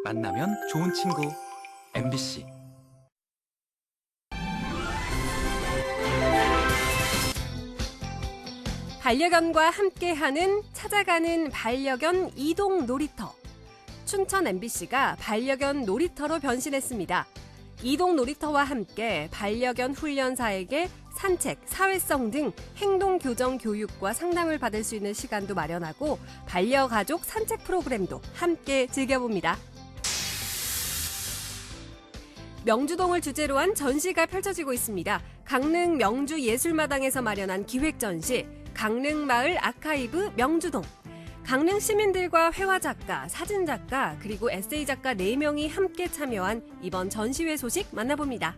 만나면 좋은 친구 MBC. 반려견과 함께하는 찾아가는 반려견 이동 놀이터. 춘천 MBC가 반려견 놀이터로 변신했습니다. 이동 놀이터와 함께 반려견 훈련사에게 산책, 사회성 등 행동 교정 교육과 상담을 받을 수 있는 시간도 마련하고 반려가족 산책 프로그램도 함께 즐겨봅니다. 명주동을 주제로 한 전시가 펼쳐지고 있습니다. 강릉 명주 예술마당에서 마련한 기획전시, 강릉마을 아카이브 명주동. 강릉 시민들과 회화작가, 사진작가, 그리고 에세이작가 4명이 함께 참여한 이번 전시회 소식 만나봅니다.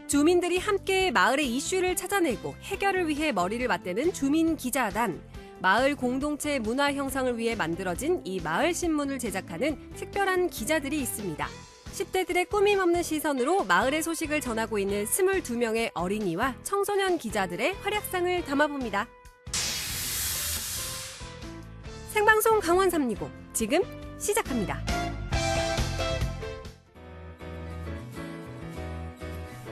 주민들이 함께 마을의 이슈를 찾아내고 해결을 위해 머리를 맞대는 주민기자단. 마을 공동체 문화 형성을 위해 만들어진 이 마을 신문을 제작하는 특별한 기자들이 있습니다. 10대들의 꾸밈 없는 시선으로 마을의 소식을 전하고 있는 22명의 어린이와 청소년 기자들의 활약상을 담아봅니다. 생방송 강원 365 지금 시작합니다.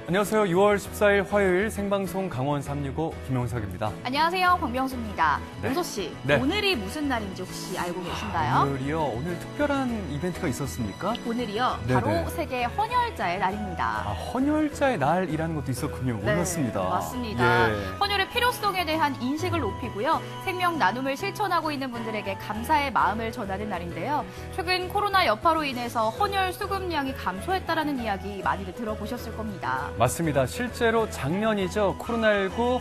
안녕하세요. 6월 14일 화요일 생방송 강원 365 김용석입니다. 안녕하세요. 광병수입니다. 네. 용서 씨, 네. 오늘이 무슨 날인지 혹시 알고 계신가요? 오늘이요? 오늘 특별한 이벤트가 있었습니까? 오늘이요. 네네. 바로 세계 헌혈자의 날입니다. 헌혈자의 날이라는 것도 있었군요. 네, 몰랐습니다. 맞습니다. 예. 헌혈의 필요성에 대한 인식을 높이고요. 생명 나눔을 실천하고 있는 분들에게 감사의 마음을 전하는 날인데요. 최근 코로나 여파로 인해서 헌혈 수급량이 감소했다라는 이야기 많이들 들어보셨을 겁니다. 맞습니다. 실제로 작년이죠. 코로나19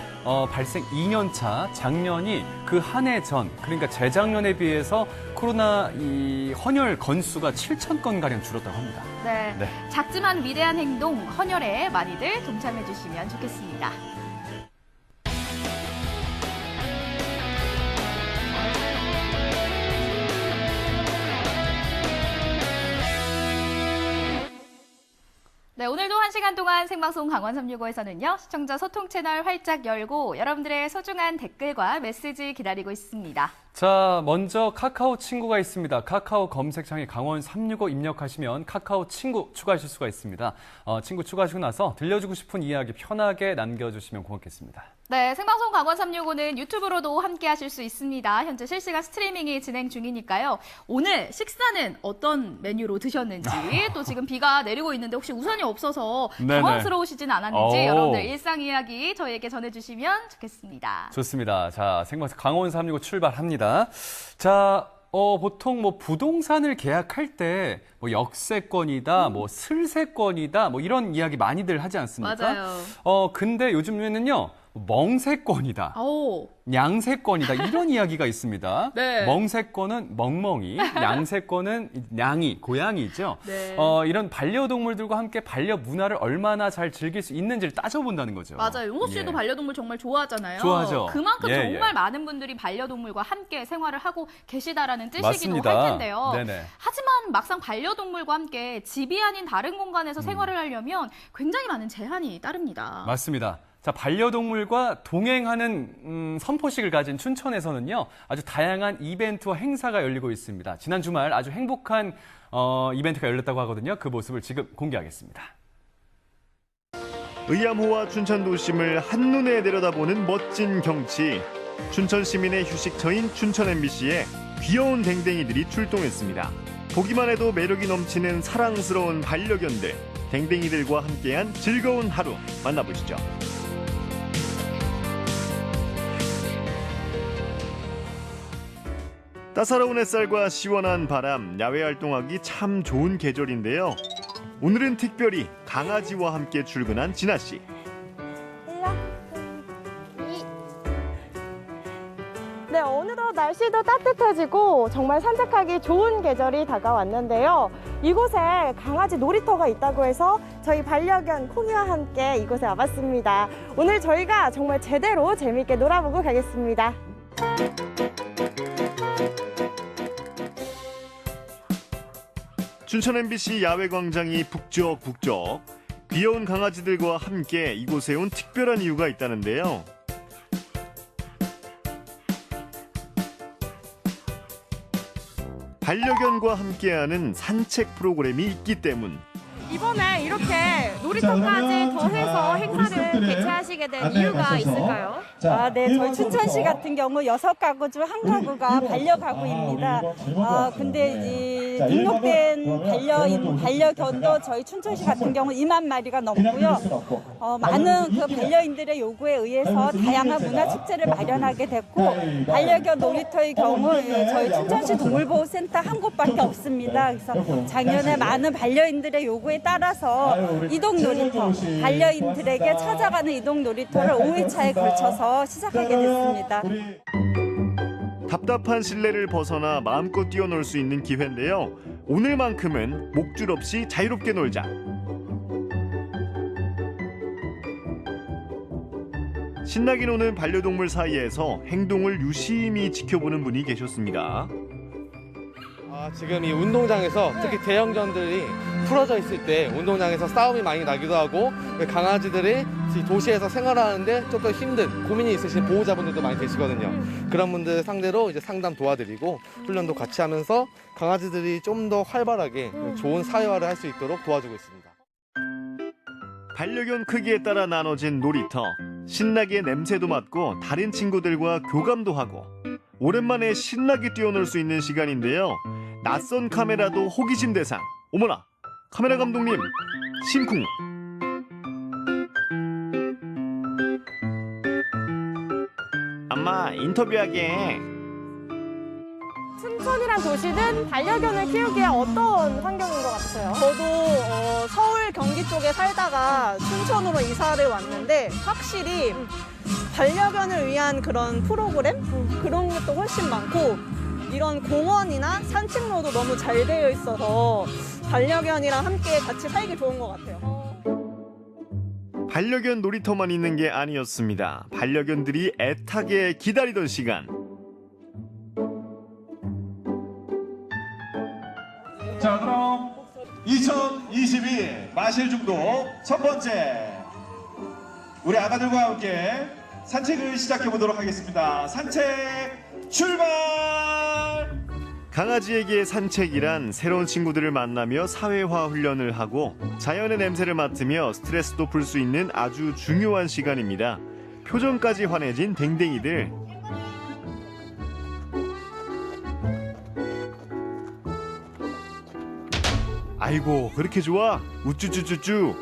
발생 2년 차 작년이 그 한 해 전, 그러니까 재작년에 비해서 코로나 이 헌혈 건수가 7,000건가량 줄었다고 합니다. 네. 네. 작지만 위대한 행동, 헌혈에 많이들 동참해 주시면 좋겠습니다. 네, 오늘도 1시간 동안 생방송 강원 365에서는요, 시청자 소통 채널 활짝 열고 여러분들의 소중한 댓글과 메시지 기다리고 있습니다. 자, 먼저 카카오 친구가 있습니다. 카카오 검색창에 강원 365 입력하시면 카카오 친구 추가하실 수가 있습니다. 친구 추가하시고 나서 들려주고 싶은 이야기 편하게 남겨주시면 고맙겠습니다. 네, 생방송 강원 365는 유튜브로도 함께 하실 수 있습니다. 현재 실시간 스트리밍이 진행 중이니까요. 오늘 식사는 어떤 메뉴로 드셨는지, 또 지금 비가 내리고 있는데 혹시 우산이 없어서 네네. 당황스러우시진 않았는지 오. 여러분들 일상 이야기 저희에게 전해주시면 좋겠습니다. 좋습니다. 자, 생방송 강원 365 출발합니다. 자, 보통 뭐 부동산을 계약할 때 뭐 역세권이다, 뭐 슬세권이다, 뭐 이런 이야기 많이들 하지 않습니까? 맞아요. 근데 요즘에는요, 멍세권이다. 오. 양세권이다. 이런 이야기가 있습니다. 네. 멍세권은 멍멍이, 양세권은 냥이, 고양이죠. 네. 이런 반려동물들과 함께 반려 문화를 얼마나 잘 즐길 수 있는지를 따져본다는 거죠. 맞아요. 용호 씨도 예. 반려동물 정말 좋아하잖아요. 좋아하죠. 그만큼 예, 정말 예. 많은 분들이 반려동물과 함께 생활을 하고 계시다라는 뜻이기도 맞습니다. 할 텐데요. 네네. 하지만 막상 반려동물과 함께 집이 아닌 다른 공간에서 생활을 하려면 굉장히 많은 제한이 따릅니다. 맞습니다. 자, 반려동물과 동행하는 선포식을 가진 춘천에서는요, 아주 다양한 이벤트와 행사가 열리고 있습니다. 지난 주말 아주 행복한 이벤트가 열렸다고 하거든요. 그 모습을 지금 공개하겠습니다. 의암호와 춘천 도심을 한눈에 내려다보는 멋진 경치. 춘천 시민의 휴식처인 춘천 MBC에 귀여운 댕댕이들이 출동했습니다. 보기만 해도 매력이 넘치는 사랑스러운 반려견들, 댕댕이들과 함께한 즐거운 하루 만나보시죠. 따사로운 햇살과 시원한 바람, 야외 활동하기 참 좋은 계절인데요. 오늘은 특별히 강아지와 함께 출근한 진아 씨. 네, 어느덧 날씨도 따뜻해지고 정말 산책하기 좋은 계절이 다가왔는데요. 이곳에 강아지 놀이터가 있다고 해서 저희 반려견 콩이와 함께 이곳에 와봤습니다. 오늘 저희가 정말 제대로 재밌게 놀아보고 가겠습니다. 춘천 MBC 야외광장이 북적북적. 귀여운 강아지들과 함께 이곳에 온 특별한 이유가 있다는데요. 반려견과 함께하는 산책 프로그램이 있기 때문. 이번에 이렇게 놀이터까지 더해서 행사를 개최하시게 된 이유가 있을까요? 네, 저희 춘천시 같은 경우 6가구 중 1가구가 반려가구입니다. 근데 이제 등록된 반려견도 저희 춘천시 같은 경우 2만 마리가 넘고요. 많은 그 반려인들의 요구에 의해서 다양한 문화축제를 마련하게 됐고, 반려견 놀이터의 경우 저희 춘천시 동물보호센터 한 곳밖에 없습니다. 그래서 작년에 많은 반려인들의 요구에 따라서 이동 놀이터, 반려인들에게 찾아가는 이동 놀이터를 5회차에 걸쳐서 시작하게 됐습니다. 답답한 실내를 벗어나 마음껏 뛰어놀 수 있는 기회인데요. 오늘만큼은 목줄 없이 자유롭게 놀자. 신나게 노는 반려동물 사이에서 행동을 유심히 지켜보는 분이 계셨습니다. 지금 이 운동장에서 특히 대형견들이 풀어져 있을 때 운동장에서 싸움이 많이 나기도 하고, 강아지들이 도시에서 생활하는데 조금 힘든 고민이 있으신 보호자분들도 많이 계시거든요. 그런 분들 상대로 이제 상담 도와드리고 훈련도 같이 하면서 강아지들이 좀 더 활발하게 좋은 사회화를 할 수 있도록 도와주고 있습니다. 반려견 크기에 따라 나눠진 놀이터. 신나게 냄새도 맡고 다른 친구들과 교감도 하고 오랜만에 신나게 뛰어놀 수 있는 시간인데요. 낯선 카메라도 호기심 대상. 어머나, 카메라 감독님 심쿵. 엄마, 인터뷰하게. 춘천이란 도시는 반려견을 키우기에 어떤 환경인 것 같아요? 저도 서울 경기 쪽에 살다가 춘천으로 이사를 왔는데 확실히 반려견을 위한 그런 프로그램? 그런 것도 훨씬 많고, 이런 공원이나 산책로도 너무 잘 되어 있어서 반려견이랑 함께 같이 살기 좋은 것 같아요. 반려견 놀이터만 있는 게 아니었습니다. 반려견들이 애타게 기다리던 시간. 자, 그럼 2022 마실 중독 첫 번째, 우리 아가들과 함께 산책을 시작해 보도록 하겠습니다. 산책 출발! 강아지에게 산책이란 새로운 친구들을 만나며 사회화 훈련을 하고 자연의 냄새를 맡으며 스트레스도 풀 수 있는 아주 중요한 시간입니다. 표정까지 환해진 댕댕이들. 아이고, 그렇게 좋아? 우쭈쭈쭈쭈.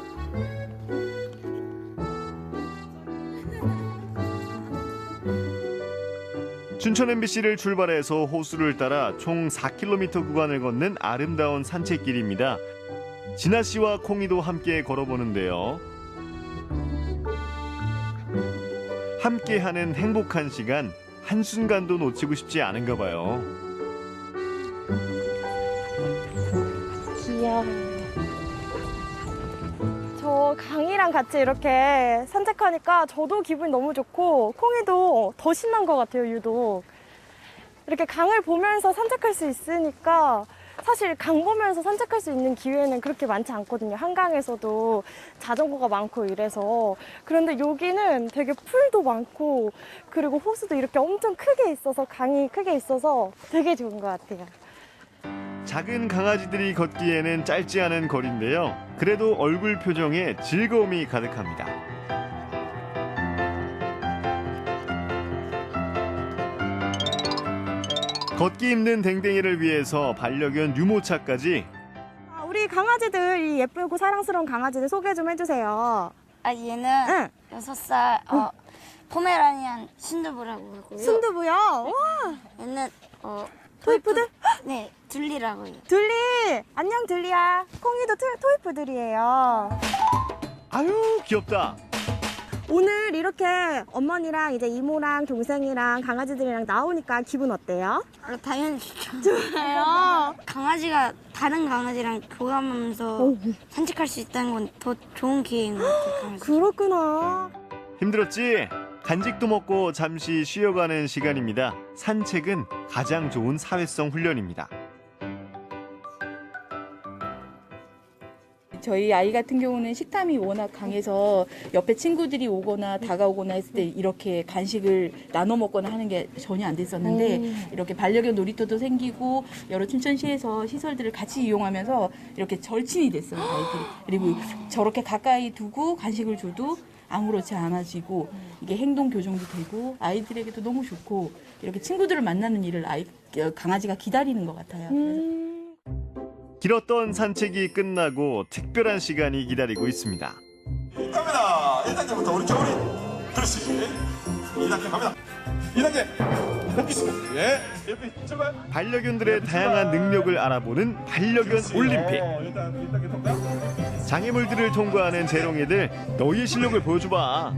춘천 MBC를 출발해서 호수를 따라 총 4km 구간을 걷는 아름다운 산책길입니다. 진아 씨와 콩이도 함께 걸어보는데요. 함께하는 행복한 시간, 한순간도 놓치고 싶지 않은가 봐요. 귀여워. 저 강이랑 같이 이렇게 산책하니까 저도 기분이 너무 좋고 콩이도 더 신난 것 같아요, 유독. 이렇게 강을 보면서 산책할 수 있으니까 사실 강 보면서 산책할 수 있는 기회는 그렇게 많지 않거든요. 한강에서도 자전거가 많고 이래서. 그런데 여기는 되게 풀도 많고 그리고 호수도 이렇게 엄청 크게 있어서, 강이 크게 있어서 되게 좋은 것 같아요. 작은 강아지들이 걷기에는 짧지 않은 거리인데요. 그래도 얼굴 표정에 즐거움이 가득합니다. 걷기 힘든 댕댕이를 위해서 반려견 유모차까지. 우리 강아지들, 이 예쁘고 사랑스러운 강아지들 소개 좀 해주세요. 얘는 6살 포메라니안 순두부라고 하고요. 순두부요? 와, 얘는 토이푸들? 네, 둘리라고 해요. 둘리! 안녕, 둘리야. 콩이도 토이푸들이에요. 아유, 귀엽다. 오늘 이렇게 어머니랑 이제 이모랑 동생이랑 강아지들이랑 나오니까 기분 어때요? 당연히 좋죠. 좋아요. 강아지가 다른 강아지랑 교감하면서 산책할 수 있다는 건 더 좋은 기회인 것 같아요. 강아지. 그렇구나. 힘들었지? 간식도 먹고 잠시 쉬어가는 시간입니다. 산책은 가장 좋은 사회성 훈련입니다. 저희 아이 같은 경우는 식탐이 워낙 강해서 옆에 친구들이 오거나 다가오거나 했을 때 이렇게 간식을 나눠 먹거나 하는 게 전혀 안 됐었는데 이렇게 반려견 놀이터도 생기고 여러 춘천시에서 시설들을 같이 이용하면서 이렇게 절친이 됐어요, 아이들이. 그리고 저렇게 가까이 두고 간식을 줘도 아무렇지 않아지고 이게 행동 교정도 되고 아이들에게도 너무 좋고 이렇게 친구들을 만나는 일을 강아지가 기다리는 것 같아요. 길었던 산책이 끝나고 특별한 시간이 기다리고 있습니다. 갑니다. 1단계부터 우리 겨울이 그렇지. 2단계 갑니다. 2단계 복귀. 예. 이렇게 출발. 반려견들의 다양한 능력을 알아보는 반려견 올림픽. 일단 1단계 통과. 장애물들을 통과하는 재롱이들, 너희의 실력을 보여줘봐.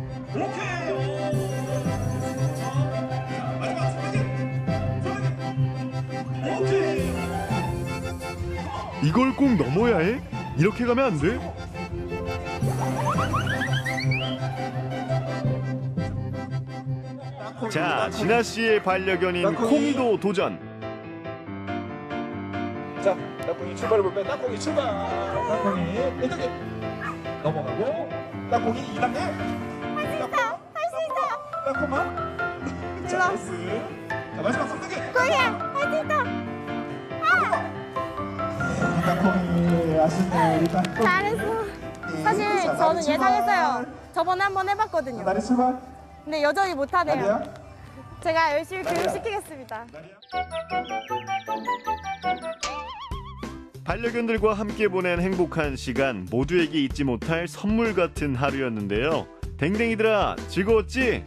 이걸 꼭 넘어야 해? 이렇게 가면 안 돼? 자, 진아 씨의 반려견인 콩이도 도전. 자, 땅콩이 출발해 볼까요? 땅콩이 출발. 땅콩이 1단계 넘어가고 땅콩이 2단계. 할 수 있어. 할 수 있어. 땅콩아. 자, 패스. 자, 마지막 3단계. 콩이야, 할 수 있어. 땅콩이 아쉽네. 일단 잘했어. 사실 저는 예상했어요. 저번에 한번 해봤거든요. 나리 출발. 근데 여전히 못하네요. 나리야. 제가 열심히 교육시키겠습니다. 반려견들과 함께 보낸 행복한 시간, 모두에게 잊지 못할 선물 같은 하루였는데요. 댕댕이들아, 즐거웠지?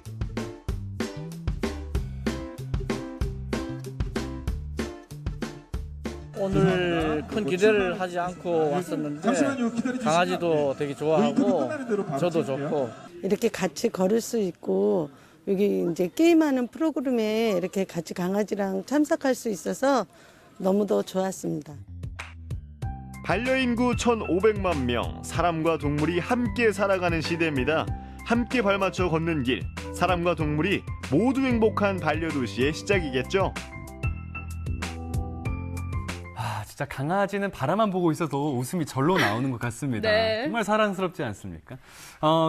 오늘 큰 기대를 하지 않고 왔었는데 강아지도 되게 좋아하고 저도 좋고 이렇게 같이 걸을 수 있고 여기 이제 게임하는 프로그램에 이렇게 같이 강아지랑 참석할 수 있어서 너무도 좋았습니다. 반려인구 1,500만 명, 사람과 동물이 함께 살아가는 시대입니다. 함께 발맞춰 걷는 길, 사람과 동물이 모두 행복한 반려도시의 시작이겠죠. 진짜 강아지는 바라만 보고 있어도 웃음이 절로 나오는 것 같습니다. 네. 정말 사랑스럽지 않습니까?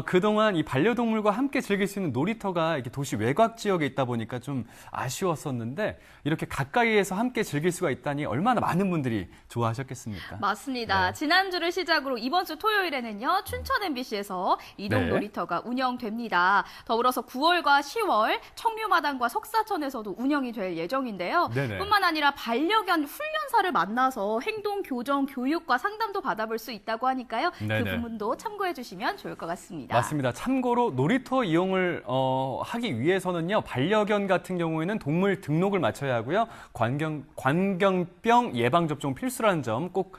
그동안 이 반려동물과 함께 즐길 수 있는 놀이터가 이렇게 도시 외곽 지역에 있다 보니까 좀 아쉬웠었는데 이렇게 가까이에서 함께 즐길 수가 있다니 얼마나 많은 분들이 좋아하셨겠습니까? 맞습니다. 네. 지난주를 시작으로 이번 주 토요일에는요, 춘천 MBC에서 이동 네. 놀이터가 운영됩니다. 더불어서 9월과 10월 청류마당과 석사천에서도 운영이 될 예정인데요. 네네. 뿐만 아니라 반려견 훈련사를 만나서 행동 교정 교육과 상담도 받아볼 수 있다고 하니까요. 네네. 그 부분도 참고해 주시면 좋을 것 같습니다. 맞습니다. 참고로 놀이터 이용을 하기 위해서는요, 반려견 같은 경우에는 동물 등록을 마쳐야 하고요, 광견병 예방접종 필수라는 점 꼭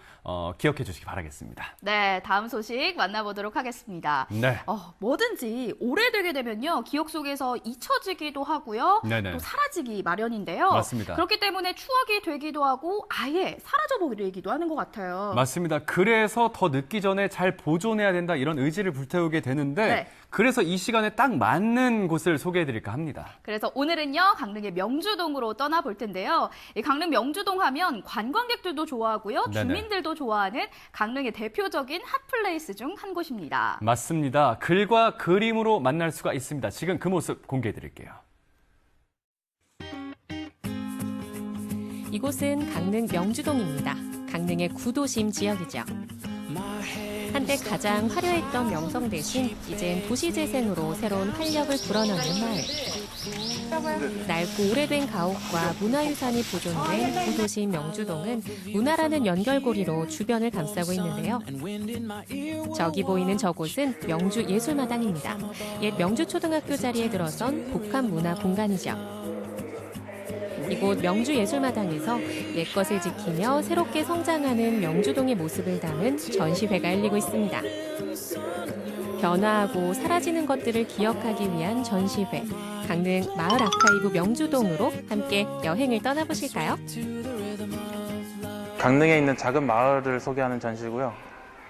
기억해 주시기 바라겠습니다. 네, 다음 소식 만나보도록 하겠습니다. 네. 뭐든지 오래되게 되면요, 기억 속에서 잊혀지기도 하고요, 네네. 또 사라지기 마련인데요. 맞습니다. 그렇기 때문에 추억이 되기도 하고 아예 사라져버리기도 하는 것 같아요. 맞습니다. 그래서 더 늦기 전에 잘 보존해야 된다, 이런 의지를 불태우게 되는데 네. 그래서 이 시간에 딱 맞는 곳을 소개해드릴까 합니다. 그래서 오늘은요, 강릉의 명주동으로 떠나볼 텐데요. 이 강릉 명주동 하면 관광객들도 좋아하고요, 네네. 주민들도 좋아하는 강릉의 대표적인 핫플레이스 중 한 곳입니다. 맞습니다. 글과 그림으로 만날 수가 있습니다. 지금 그 모습 공개해드릴게요. 이곳은 강릉 명주동입니다. 강릉의 구도심 지역이죠. 한때 가장 화려했던 명성 대신 이젠 도시재생으로 새로운 활력을 불어넣는 마을. 낡고 오래된 가옥과 문화유산이 보존된 구도심 명주동은 문화라는 연결고리로 주변을 감싸고 있는데요. 저기 보이는 저곳은 명주예술마당입니다. 옛 명주초등학교 자리에 들어선 복합문화 공간이죠. 이곳 명주예술마당에서 옛것을 지키며 새롭게 성장하는 명주동의 모습을 담은 전시회가 열리고 있습니다. 변화하고 사라지는 것들을 기억하기 위한 전시회, 강릉 마을 아카이브 명주동으로 함께 여행을 떠나보실까요? 강릉에 있는 작은 마을을 소개하는 전시고요.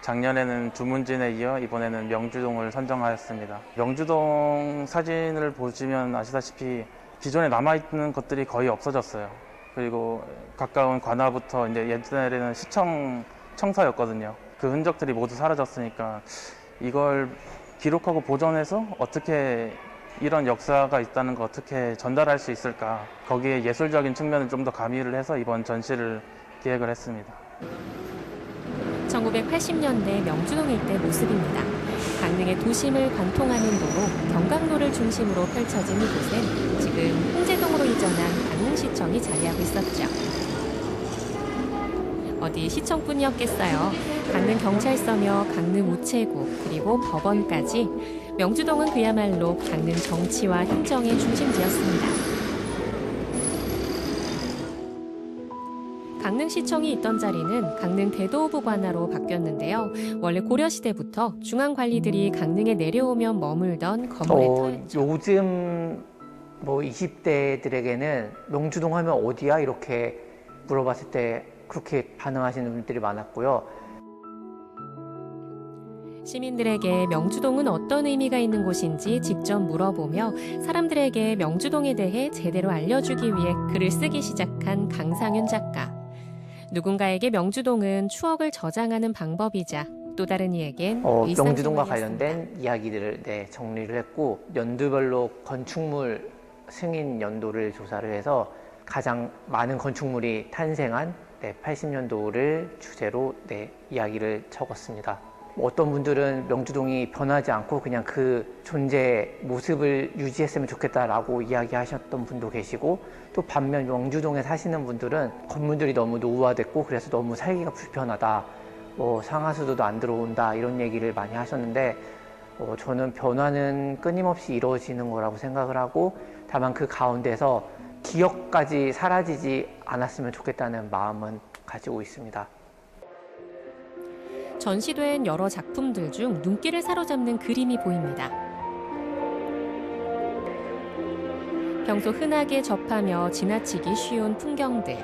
작년에는 주문진에 이어 이번에는 명주동을 선정하였습니다. 명주동 사진을 보시면 아시다시피 기존에 남아있는 것들이 거의 없어졌어요. 그리고 가까운 관아부터 이제 옛날에는 시청 청사였거든요. 그 흔적들이 모두 사라졌으니까 이걸 기록하고 보존해서 어떻게 이런 역사가 있다는 거 어떻게 전달할 수 있을까, 거기에 예술적인 측면을 좀 더 가미를 해서 이번 전시를 기획을 했습니다. 1980년대 명주동 일대 모습입니다. 강릉의 도심을 관통하는 도로 경강로를 중심으로 펼쳐진 이곳엔 지금 홍제동으로 이전한 강릉시청이 자리하고 있었죠. 어디 시청뿐이었겠어요. 강릉경찰서며 강릉우체국 그리고 법원까지 명주동은 그야말로 강릉 정치와 행정의 중심지였습니다. 강릉시청이 있던 자리는 강릉 대도호부 관하로 바뀌었는데요. 원래 고려시대부터 중앙관리들이 강릉에 내려오면 머물던 건물의 터였죠. 요즘 뭐 20대들에게는 명주동 하면 어디야? 이렇게 물어봤을 때 그렇게 반응하시는 분들이 많았고요. 시민들에게 명주동은 어떤 의미가 있는 곳인지 직접 물어보며 사람들에게 명주동에 대해 제대로 알려주기 위해 글을 쓰기 시작한 강상윤 작가. 누군가에게 명주동은 추억을 저장하는 방법이자 또 다른 이에겐 명주동과 관련된 이야기들을 정리를 했고, 연도별로 건축물 승인 연도를 조사를 해서 가장 많은 건축물이 탄생한 80년도를 주제로 이야기를 적었습니다. 어떤 분들은 명주동이 변하지 않고 그냥 그 존재 모습을 유지했으면 좋겠다라고 이야기하셨던 분도 계시고, 또 반면 명주동에 사시는 분들은 건물들이 너무 노후화됐고 그래서 너무 살기가 불편하다, 상하수도도 안 들어온다, 이런 얘기를 많이 하셨는데, 저는 변화는 끊임없이 이루어지는 거라고 생각을 하고, 다만 그 가운데서 기억까지 사라지지 않았으면 좋겠다는 마음은 가지고 있습니다. 전시된 여러 작품들 중 눈길을 사로잡는 그림이 보입니다. 평소 흔하게 접하며 지나치기 쉬운 풍경들,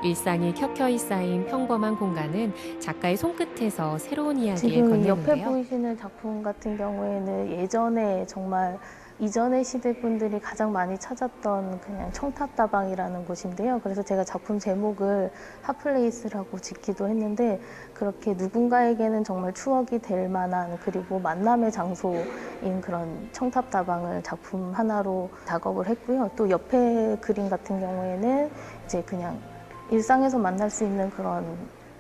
일상이 켜켜이 쌓인 평범한 공간은 작가의 손끝에서 새로운 이야기를 지금 건네는데요. 옆에 보이시는 작품 같은 경우에는 예전에 정말 이전의 시대 분들이 가장 많이 찾았던 그냥 청탑다방이라는 곳인데요. 그래서 제가 작품 제목을 핫플레이스라고 짓기도 했는데, 그렇게 누군가에게는 정말 추억이 될 만한, 그리고 만남의 장소인 그런 청탑다방을 작품 하나로 작업을 했고요. 또 옆에 그림 같은 경우에는 이제 그냥 일상에서 만날 수 있는 그런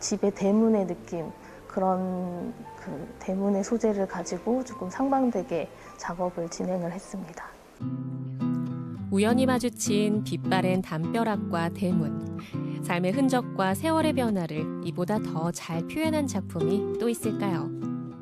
집의 대문의 느낌, 그런 그 대문의 소재를 가지고 조금 상반되게 작업을 진행을 했습니다. 우연히 마주친 빛바랜 담벼락과 대문, 삶의 흔적과 세월의 변화를 이보다 더 잘 표현한 작품이 또 있을까요?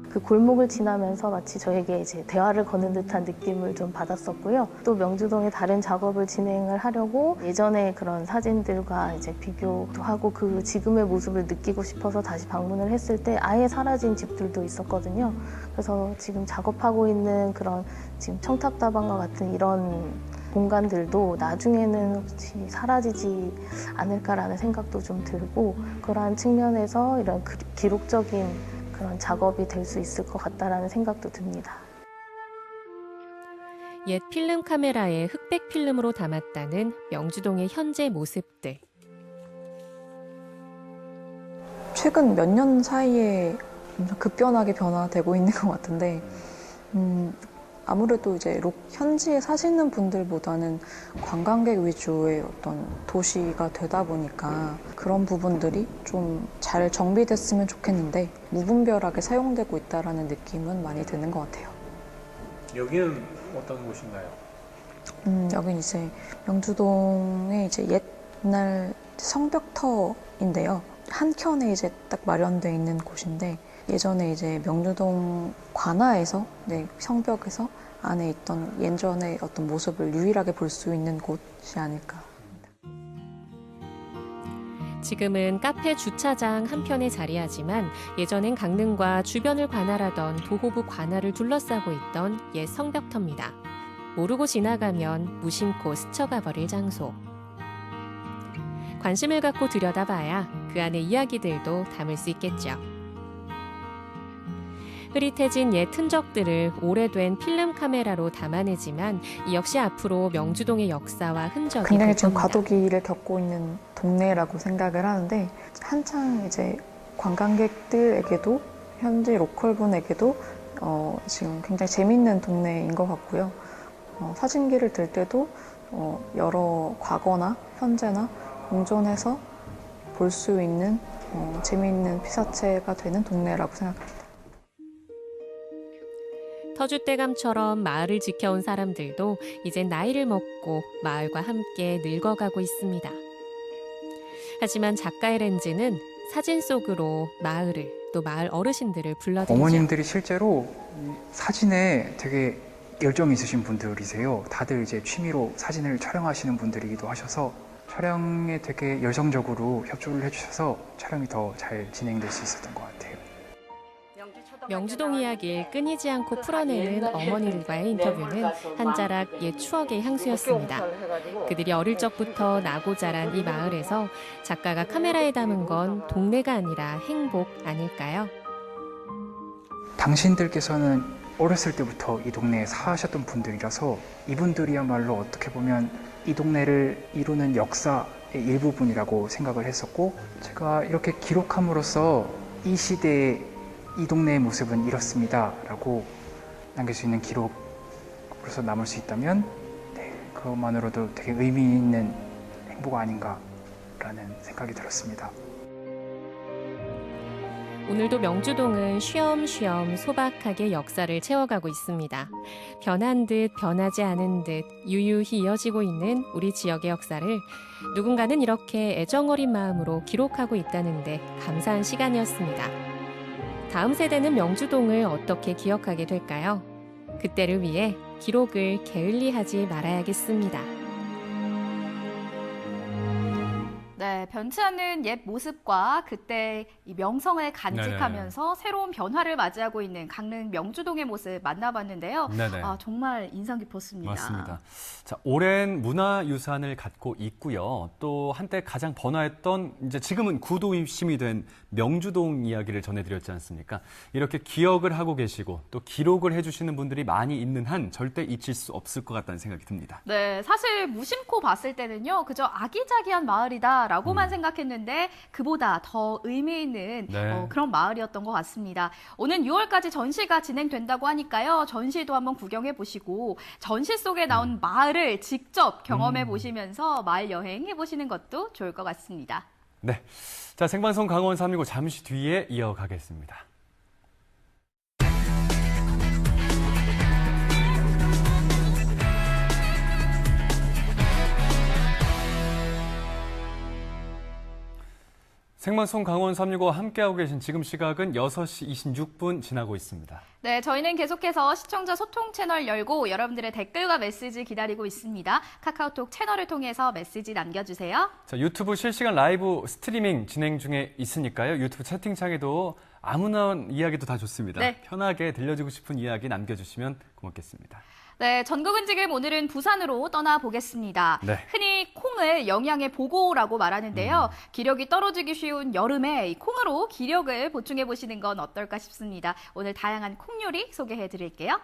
그 골목을 지나면서 마치 저에게 이제 대화를 거는 듯한 느낌을 좀 받았었고요. 또 명주동의 다른 작업을 진행을 하려고 예전의 그런 사진들과 이제 비교도 하고 그 지금의 모습을 느끼고 싶어서 다시 방문을 했을 때 아예 사라진 집들도 있었거든요. 그래서 지금 작업하고 있는 그런 지금 청탑다방과 같은 이런 공간들도 나중에는 혹시 사라지지 않을까라는 생각도 좀 들고, 그러한 측면에서 이런 기록적인 그런 작업이 될 수 있을 것 같다라는 생각도 듭니다. 옛 필름 카메라에 흑백 필름으로 담았다는 명주동의 현재 모습들. 최근 몇 년 사이에 급변하게 변화되고 있는 것 같은데, 아무래도 이제 현지에 사시는 분들보다는 관광객 위주의 어떤 도시가 되다 보니까 그런 부분들이 좀 잘 정비됐으면 좋겠는데 무분별하게 사용되고 있다라는 느낌은 많이 드는 것 같아요. 여기는 어떤 곳인가요? 여긴 이제 명주동의 이제 옛날 성벽터인데요. 한켠에 이제 딱 마련되어 있는 곳인데, 예전에 이제 명주동 관아에서 성벽에서 안에 있던 예전의 어떤 모습을 유일하게 볼 수 있는 곳이 아닐까. 지금은 카페 주차장 한편에 자리하지만 예전엔 강릉과 주변을 관할하던 도호부 관할을 둘러싸고 있던 옛 성벽터입니다. 모르고 지나가면 무심코 스쳐가 버릴 장소. 관심을 갖고 들여다봐야 그 안의 이야기들도 담을 수 있겠죠. 흐릿해진 옛 흔적들을 오래된 필름 카메라로 담아내지만 이 역시 앞으로 명주동의 역사와 흔적이 굉장히 좀 될 겁니다. 과도기를 겪고 있는 동네라고 생각을 하는데, 한창 이제 관광객들에게도 현지 로컬 분에게도 지금 굉장히 재밌는 동네인 것 같고요. 사진기를 들 때도 여러 과거나 현재나 공존해서 볼 수 있는 재미있는 피사체가 되는 동네라고 생각합니다. 터줏대감처럼 마을을 지켜온 사람들도 이제 나이를 먹고 마을과 함께 늙어가고 있습니다. 하지만 작가의 렌즈는 사진 속으로 마을을 또 마을 어르신들을 불러들이죠. 어머님들이 실제로 사진에 되게 열정이 있으신 분들이세요. 다들 이제 취미로 사진을 촬영하시는 분들이기도 하셔서 촬영에 되게 열성적으로 협조를 해주셔서 촬영이 더 잘 진행될 수 있었던 것 같아요. 명주동 이야기를 끊이지 않고 풀어내는 어머니들과의 인터뷰는 한 자락 옛 추억의 향수였습니다. 그들이 어릴 적부터 나고 자란 이 마을에서 작가가 카메라에 담은 건 동네가 아니라 행복 아닐까요? 당신들께서는 어렸을 때부터 이 동네에 사셨던 분들이라서 이분들이야말로 어떻게 보면 이 동네를 이루는 역사의 일부분이라고 생각을 했었고, 제가 이렇게 기록함으로써 이 시대의 이 동네의 모습은 이렇습니다 라고 남길 수 있는 기록으로서 남을 수 있다면 그것만으로도 되게 의미 있는 행복 아닌가라는 생각이 들었습니다. 오늘도 명주동은 쉬엄쉬엄 소박하게 역사를 채워가고 있습니다. 변한 듯 변하지 않은 듯 유유히 이어지고 있는 우리 지역의 역사를 누군가는 이렇게 애정어린 마음으로 기록하고 있다는데 감사한 시간이었습니다. 다음 세대는 명주동을 어떻게 기억하게 될까요? 그때를 위해 기록을 게을리하지 말아야겠습니다. 네, 변치 않는 옛 모습과 그때 이 명성을 간직하면서 새로운 변화를 맞이하고 있는 강릉 명주동의 모습 만나봤는데요. 정말 인상 깊었습니다. 맞습니다. 자, 오랜 문화유산을 갖고 있고요. 또 한때 가장 번화했던 이제 지금은 구도심이 된 명주동 이야기를 전해드렸지 않습니까? 이렇게 기억을 하고 계시고 또 기록을 해주시는 분들이 많이 있는 한 절대 잊힐 수 없을 것 같다는 생각이 듭니다. 네, 사실 무심코 봤을 때는요, 그저 아기자기한 마을이다라고만 생각했는데 그보다 더 의미 있는 그런 마을이었던 것 같습니다. 오는 6월까지 전시가 진행된다고 하니까요, 전시도 한번 구경해 보시고 전시 속에 나온 마을을 직접 경험해 보시면서 마을 여행해 보시는 것도 좋을 것 같습니다. 네, 자 생방송 강원 365 잠시 뒤에 이어가겠습니다. 생방송 강원 365 함께하고 계신 지금 시각은 6시 26분 지나고 있습니다. 네, 저희는 계속해서 시청자 소통 채널 열고 여러분들의 댓글과 메시지 기다리고 있습니다. 카카오톡 채널을 통해서 메시지 남겨주세요. 자, 유튜브 실시간 라이브 스트리밍 진행 중에 있으니까요. 유튜브 채팅창에도 아무나 이야기도 다 좋습니다. 편하게 들려주고 싶은 이야기 남겨주시면 고맙겠습니다. 네, 전국은 지금 오늘은 부산으로 떠나보겠습니다. 흔히 콩을 영양의 보고라고 말하는데요. 기력이 떨어지기 쉬운 여름에 이 콩으로 기력을 보충해 보시는 건 어떨까 싶습니다. 오늘 다양한 콩 요리 소개해 드릴게요.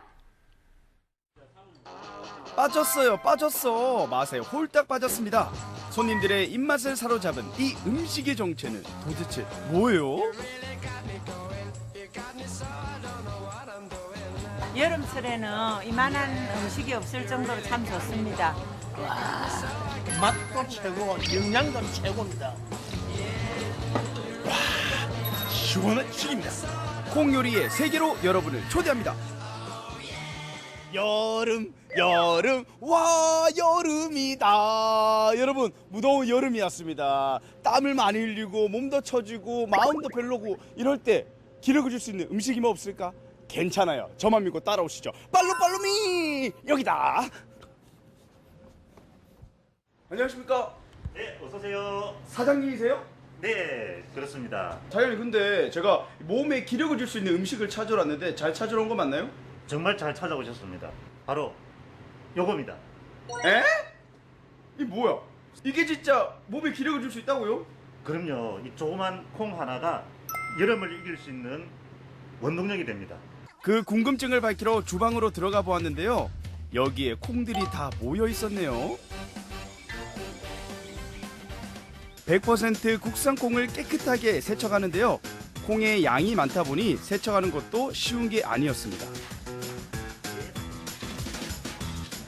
빠졌어. 맛에 홀딱 빠졌습니다. 손님들의 입맛을 사로잡은 이 음식의 정체는 도대체 뭐예요? 여름철에는 이만한 음식이 없을 정도로 참 좋습니다. 와, 맛도 최고, 영양도 최고입니다. 와, 시원한 죽입니다. 콩 요리의 세계로 여러분을 초대합니다. 여름, 와, 여름이다. 여러분, 무더운 여름이 왔습니다. 땀을 많이 흘리고 몸도 처지고 마음도 별로고 이럴 때 기력을 줄 수 있는 음식이 뭐 없을까? 괜찮아요. 저만 믿고 따라오시죠. 빨로빨로미 여기다. 안녕하십니까? 네, 어서 오세요. 사장님이세요? 네, 그렇습니다. 사장님, 근데 제가 몸에 기력을 줄 수 있는 음식을 찾으러 왔는데 잘 찾으러 온 거 맞나요? 정말 잘 찾아오셨습니다. 바로 요겁니다. 에? 이 뭐야? 이게 진짜 몸에 기력을 줄 수 있다고요? 그럼요. 이 조그만 콩 하나가 여름을 이길 수 있는 원동력이 됩니다. 그 궁금증을 밝히러 주방으로 들어가 보았는데요. 여기에 콩들이 다 모여 있었네요. 100% 국산 콩을 깨끗하게 세척하는데요. 콩의 양이 많다 보니 세척하는 것도 쉬운 게 아니었습니다.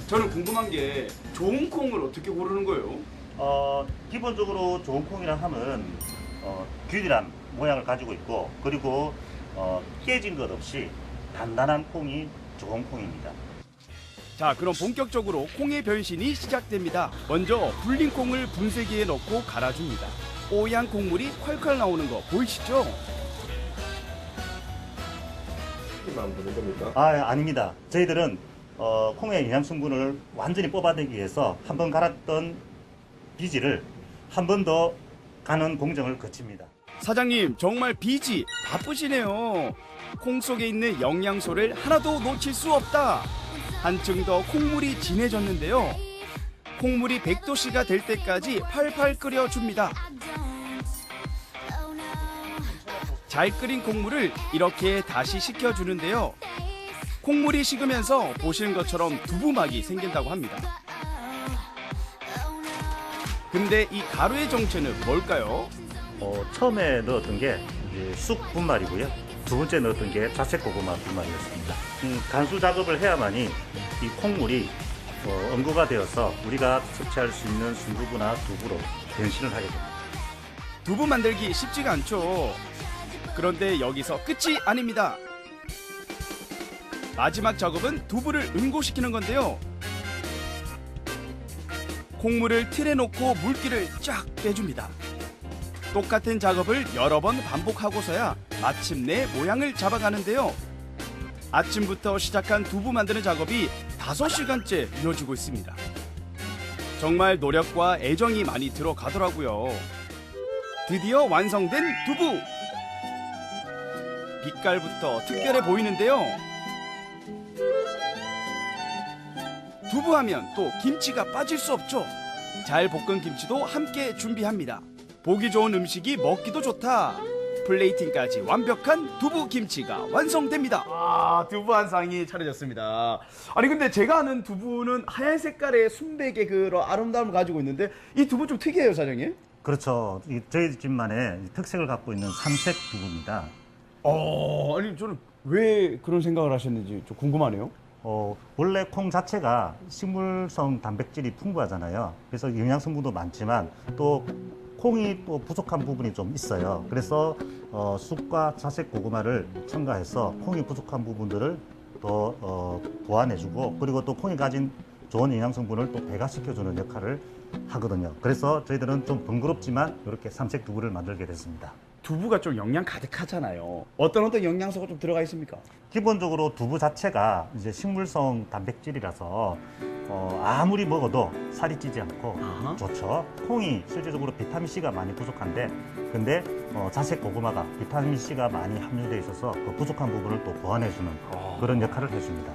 저는 궁금한 게 좋은 콩을 어떻게 고르는 거예요? 기본적으로 좋은 콩이라 하면 균일한 모양을 가지고 있고 그리고 깨진 것 없이 단단한 콩이 좋은 콩입니다. 자, 그럼 본격적으로 콩의 변신이 시작됩니다. 먼저 불린 콩을 분쇄기에 넣고 갈아줍니다. 뽀얀 콩물이 콸콸 나오는 거 보이시죠? 아닙니다. 저희들은 콩의 영양 성분을 완전히 뽑아내기 위해서 한 번 갈았던 비지를 한 번 더 가는 공정을 거칩니다. 사장님, 정말 비지 바쁘시네요. 콩 속에 있는 영양소를 하나도 놓칠 수 없다. 한층 더 콩물이 진해졌는데요. 콩물이 100도씨가 될 때까지 팔팔 끓여줍니다. 잘 끓인 콩물을 이렇게 다시 식혀주는데요. 콩물이 식으면서 보시는 것처럼 두부막이 생긴다고 합니다. 근데 이 가루의 정체는 뭘까요? 처음에 넣었던 게 쑥 분말이고요. 두 번째 넣었던 게 자색 고구마 분말이었습니다. 간수 작업을 해야만이 이 콩물이 응고가 되어서 우리가 섭취할 수 있는 순두부나 두부로 변신을 하게 됩니다. 두부 만들기 쉽지가 않죠. 그런데 여기서 끝이 아닙니다. 마지막 작업은 두부를 응고시키는 건데요. 콩물을 틀에 놓고 물기를 쫙 빼줍니다. 똑같은 작업을 여러 번 반복하고서야 마침내 모양을 잡아가는데요. 아침부터 시작한 두부 만드는 작업이 5시간째 이어지고 있습니다. 정말 노력과 애정이 많이 들어가더라고요. 드디어 완성된 두부! 빛깔부터 특별해 보이는데요. 두부하면 또 김치가 빠질 수 없죠. 잘 볶은 김치도 함께 준비합니다. 보기 좋은 음식이 먹기도 좋다. 플레이팅까지 완벽한 두부 김치가 완성됩니다. 와, 두부 한 상이 차려졌습니다. 아니 근데 제가 아는 두부는 하얀 색깔의 순백의 그런 아름다움을 가지고 있는데 이 두부 좀 특이해요, 사장님? 그렇죠. 저희 집만의 특색을 갖고 있는 삼색 두부입니다. 아니 저는 왜 그런 생각을 하셨는지 좀 궁금하네요. 원래 콩 자체가 식물성 단백질이 풍부하잖아요. 그래서 영양 성분도 많지만 또 콩이 또 부족한 부분이 좀 있어요. 그래서 쑥과 자색 고구마를 첨가해서 콩이 부족한 부분들을 더 보완해주고 그리고 또 콩이 가진 좋은 영양 성분을 또 배가시켜주는 역할을 하거든요. 그래서 저희들은 좀 번거롭지만 이렇게 삼색 두부를 만들게 됐습니다. 두부가 좀 영양 가득하잖아요. 어떤 영양소가 좀 들어가 있습니까? 기본적으로 두부 자체가 이제 식물성 단백질이라서 아무리 먹어도 살이 찌지 않고 좋죠. 콩이 실제적으로 비타민C가 많이 부족한데 근데 자색 고구마가 비타민C가 많이 함유되어 있어서 그 부족한 부분을 또 보완해주는 그런 역할을 해줍니다.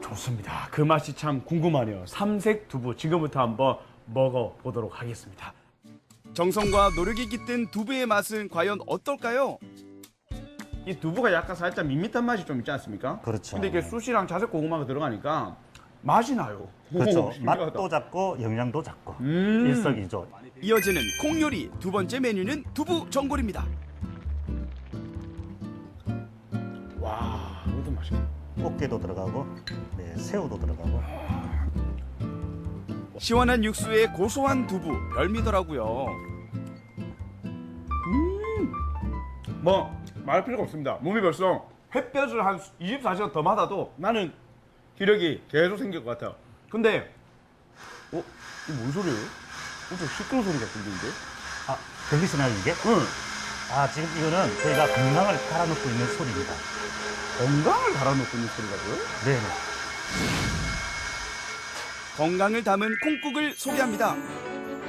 좋습니다. 그 맛이 참 궁금하네요. 삼색 두부 지금부터 한번 먹어보도록 하겠습니다. 정성과 노력이 깃든 두부의 맛은 과연 어떨까요? 이 두부가 약간 살짝 밋밋한 맛이 좀 있지 않습니까? 그렇죠. 근데 이게 숯이랑 자색 고구마가 들어가니까 맛이 나요. 그렇죠. 맛도 잡고 영양도 잡고 일석이조. 이어지는 콩 요리 두 번째 메뉴는 두부 전골입니다. 와, 이것도 맛있네. 꽃게도 들어가고 새우도 들어가고. 시원한 육수에 고소한 두부 별미더라고요. 뭐 말할 필요가 없습니다. 몸이 벌써 햇볕을 한 24시간 더 맞아도 나는 기력이 계속 생길 것 같아요. 근데 이거 뭔 소리예요? 좀 시끄러운 소리가 들리는데? 들리시나요 이게? 응. 지금 이거는 저희가 건강을 달아놓고 있는 소리입니다. 건강을 달아놓고 있는 소리라고요? 네네. 건강을 담은 콩국을 소개합니다.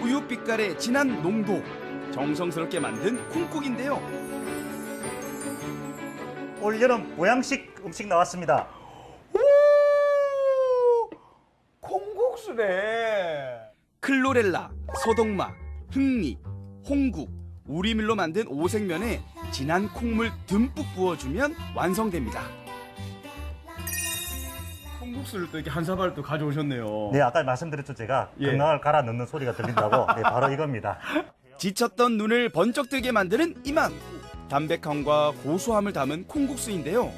우유 빛깔의 진한 농도, 정성스럽게 만든 콩국인데요. 올여름 보양식 음식 나왔습니다. 콩국수네. 클로렐라, 소독마, 흑미, 홍국, 우리밀로 만든 오색면에 진한 콩물 듬뿍 부어주면 완성됩니다. 콩국수를 또 이렇게 한 사발 또 가져오셨네요. 네, 아까 말씀드렸죠. 제가 건강을 갈아 넣는 소리가 들린다고. 네, 바로 이겁니다. 지쳤던 눈을 번쩍 뜨게 만드는 이 맛. 담백함과 고소함을 담은 콩국수인데요.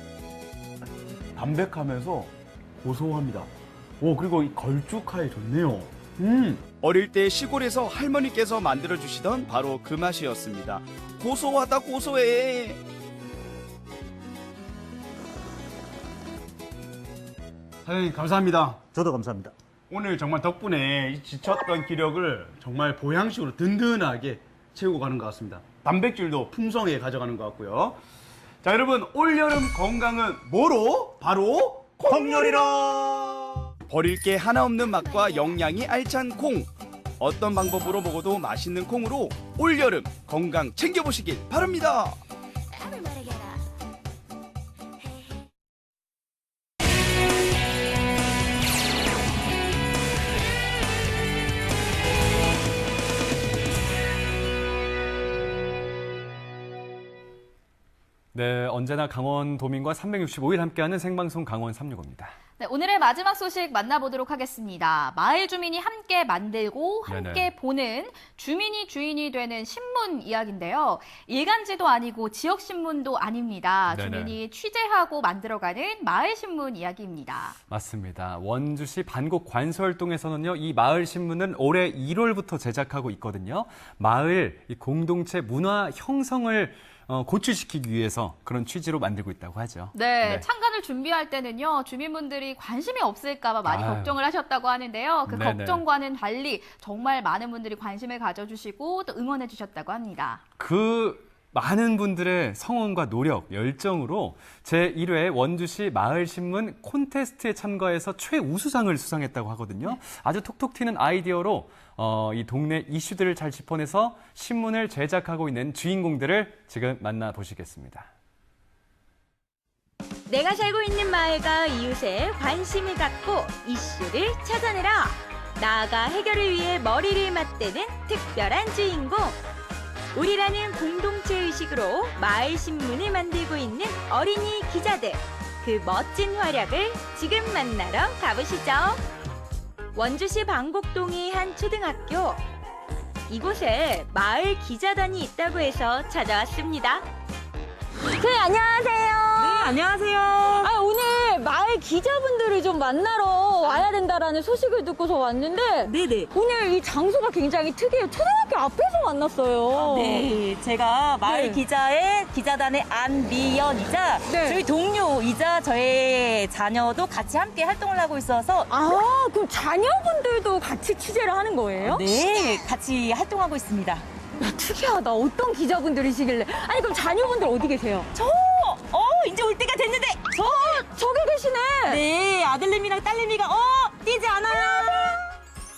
담백하면서 고소합니다. 오, 그리고 이 걸쭉하게 좋네요. 어릴 때 시골에서 할머니께서 만들어주시던 바로 그 맛이었습니다. 고소하다 고소해. 사장님 감사합니다. 저도 감사합니다. 오늘 정말 덕분에 이 지쳤던 기력을 정말 보양식으로 든든하게 채우고 가는 것 같습니다. 단백질도 풍성하게 가져가는 것 같고요. 자, 여러분, 올여름 건강은 뭐로? 바로 콩요리로! 버릴 게 하나 없는 맛과 영양이 알찬 콩. 어떤 방법으로 먹어도 맛있는 콩으로 올여름 건강 챙겨보시길 바랍니다. 네, 언제나 강원 도민과 365일 함께하는 생방송 강원 365입니다. 네, 오늘의 마지막 소식 만나보도록 하겠습니다. 마을 주민이 함께 만들고 함께 네네. 보는 주민이 주인이 되는 신문 이야기인데요. 일간지도 아니고 지역신문도 아닙니다. 네네. 주민이 취재하고 만들어가는 마을신문 이야기입니다. 맞습니다. 원주시 반곡 관서활동에서는요, 이 마을 신문은 올해 1월부터 제작하고 있거든요. 마을 이 공동체 문화 형성을 고취시키기 위해서 그런 취지로 만들고 있다고 하죠. 네, 창간을 준비할 때는요, 주민분들이 관심이 없을까봐 많이 걱정을 하셨다고 하는데요. 그 네네. 걱정과는 달리 정말 많은 분들이 관심을 가져주시고 또 응원해 주셨다고 합니다. 그 많은 분들의 성원과 노력, 열정으로 제1회 원주시 마을신문 콘테스트에 참가해서 최우수상을 수상했다고 하거든요. 아주 톡톡 튀는 아이디어로 이 동네 이슈들을 잘 짚어내서 신문을 제작하고 있는 주인공들을 지금 만나보시겠습니다. 내가 살고 있는 마을과 이웃에 관심을 갖고 이슈를 찾아내라. 나아가 해결을 위해 머리를 맞대는 특별한 주인공. 우리라는 공동체 의식으로 마을 신문을 만들고 있는 어린이 기자들. 그 멋진 활약을 지금 만나러 가보시죠. 원주시 방곡동의 한 초등학교. 이곳에 마을 기자단이 있다고 해서 찾아왔습니다. 네, 안녕하세요. 네, 안녕하세요. 오늘 마을 기자분들을 좀 만나러 와야 된다라는 소식을 듣고서 왔는데 네네. 오늘 이 장소가 굉장히 특이해요. 초등학교 앞에서 만났어요. 네, 제가 마을 기자의 기자단의 안미연이자 저희 동료이자 저의 자녀도 같이 함께 활동을 하고 있어서 그럼 자녀분들도 같이 취재를 하는 거예요? 네, 같이 활동하고 있습니다. 야, 특이하다. 어떤 기자분들이시길래. 아니, 그럼 자녀분들 어디 계세요? 이제 올 때가 됐는데. 저기 계시네. 네, 아들내미랑 딸내미가 뛰지 않아요.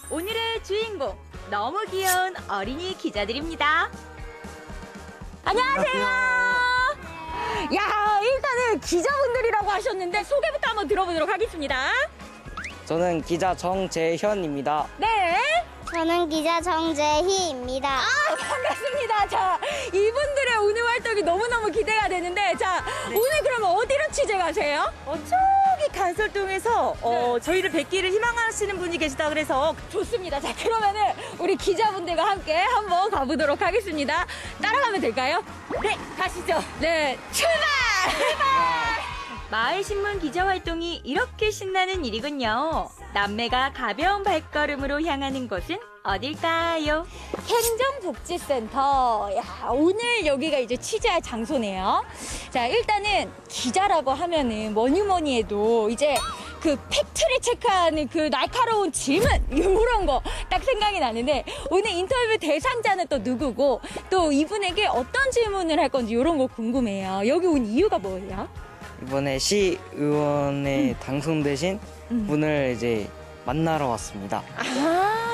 오늘의 주인공, 너무 귀여운 어린이 기자들입니다. 안녕하세요. 야, 일단은 기자분들이라고 하셨는데 소개부터 한번 들어보도록 하겠습니다. 저는 기자 정재현입니다. 네. 저는 기자 정재희입니다. 반갑습니다. 자, 이분들의 오늘 활동이 너무너무 기대가 되는데, 자, 오늘 그러면 어디로 취재 가세요? 저기 간설동에서 저희를 뵙기를 희망하시는 분이 계시다 그래서. 좋습니다. 자, 그러면은 우리 기자분들과 함께 한번 가보도록 하겠습니다. 따라가면 될까요? 네, 가시죠. 네, 출발! 마을신문 기자활동이 이렇게 신나는 일이군요. 남매가 가벼운 발걸음으로 향하는 곳은 어딜까요? 행정복지센터. 야, 오늘 여기가 이제 취재할 장소네요. 자, 일단은 기자라고 하면은 뭐니 해도 이제 그 팩트를 체크하는 그 날카로운 질문 이런 거 딱 생각이 나는데, 오늘 인터뷰 대상자는 또 누구고 또 이분에게 어떤 질문을 할 건지 이런 거 궁금해요. 여기 온 이유가 뭐예요? 이번에 시의원에 당선되신 분을 이제 만나러 왔습니다.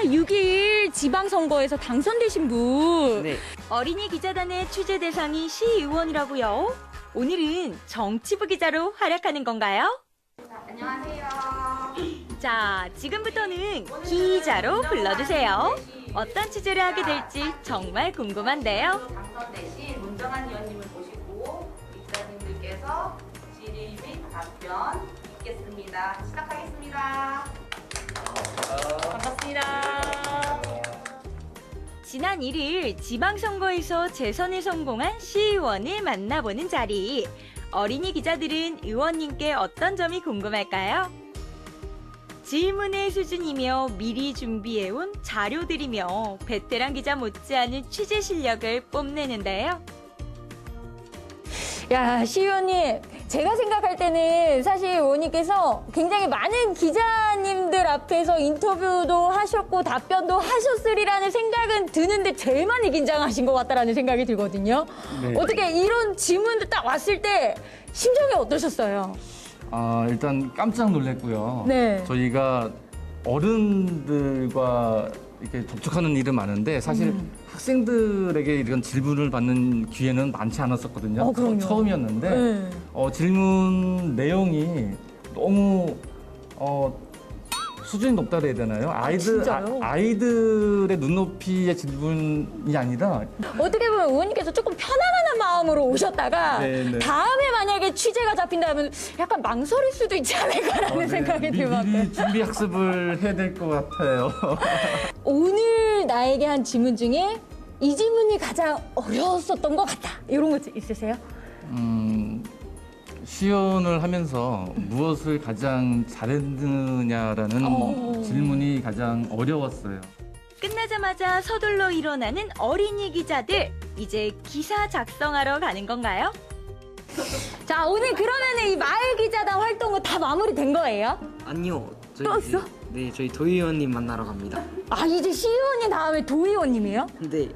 6.21 지방선거에서 당선되신 분. 네. 어린이 기자단의 취재 대상이 시의원이라고요? 오늘은 정치부 기자로 활약하는 건가요? 안녕하세요. 자, 지금부터는 기자로 불러주세요. 어떤 취재를 하게 될지 정말 궁금한데요. 당선되신 문정한 의원님을 모시고 기자님들께서 질의 및 답변 있겠습니다. 시작하겠습니다. 반갑습니다. 지난 1일 지방선거에서 재선에 성공한 시의원을 만나보는 자리. 어린이 기자들은 의원님께 어떤 점이 궁금할까요? 질문의 수준이며 미리 준비해온 자료들이며 베테랑 기자 못지않은 취재 실력을 뽐내는데요. 야, 시의원님, 제가 생각할 때는 사실 의원님께서 굉장히 많은 기자님들 앞에서 인터뷰도 하셨고 답변도 하셨으리라는 생각은 드는데 제일 많이 긴장하신 것 같다라는 생각이 들거든요. 네. 어떻게 이런 질문들 딱 왔을 때 심정이 어떠셨어요? 일단 깜짝 놀랐고요. 네. 저희가 어른들과 이렇게 접촉하는 일은 많은데 사실 학생들에게 이런 질문을 받는 기회는 많지 않았었거든요. 그럼요. 처음이었는데 네. 질문 내용이 너무 수준이 높다 그래야 되나요? 진짜요? 아이들의 눈높이의 질문이 아니라 어떻게 보면 의원님께서 조금 편안한 마음으로 오셨다가 네. 다음에 만약에 취재가 잡힌다면 약간 망설일 수도 있지 않을까라는 생각이 들거든요. 미리 준비 학습을 해야 될 것 같아요. 오늘 나에게 한 질문 중에 이 질문이 가장 어려웠었던 것 같다. 이런 거 있으세요? 시연을 하면서 무엇을 가장 잘했느냐라는 질문이 가장 어려웠어요. 끝나자마자 서둘러 일어나는 어린이 기자들. 이제 기사 작성하러 가는 건가요? 자, 오늘 그러면은 이 마을 기자단 활동은 다 마무리된 거예요? 아니요. 또 있어? 네, 저희 도의원님 만나러 갑니다. 아, 이제 시의원님 다음에 도의원님이에요? 네.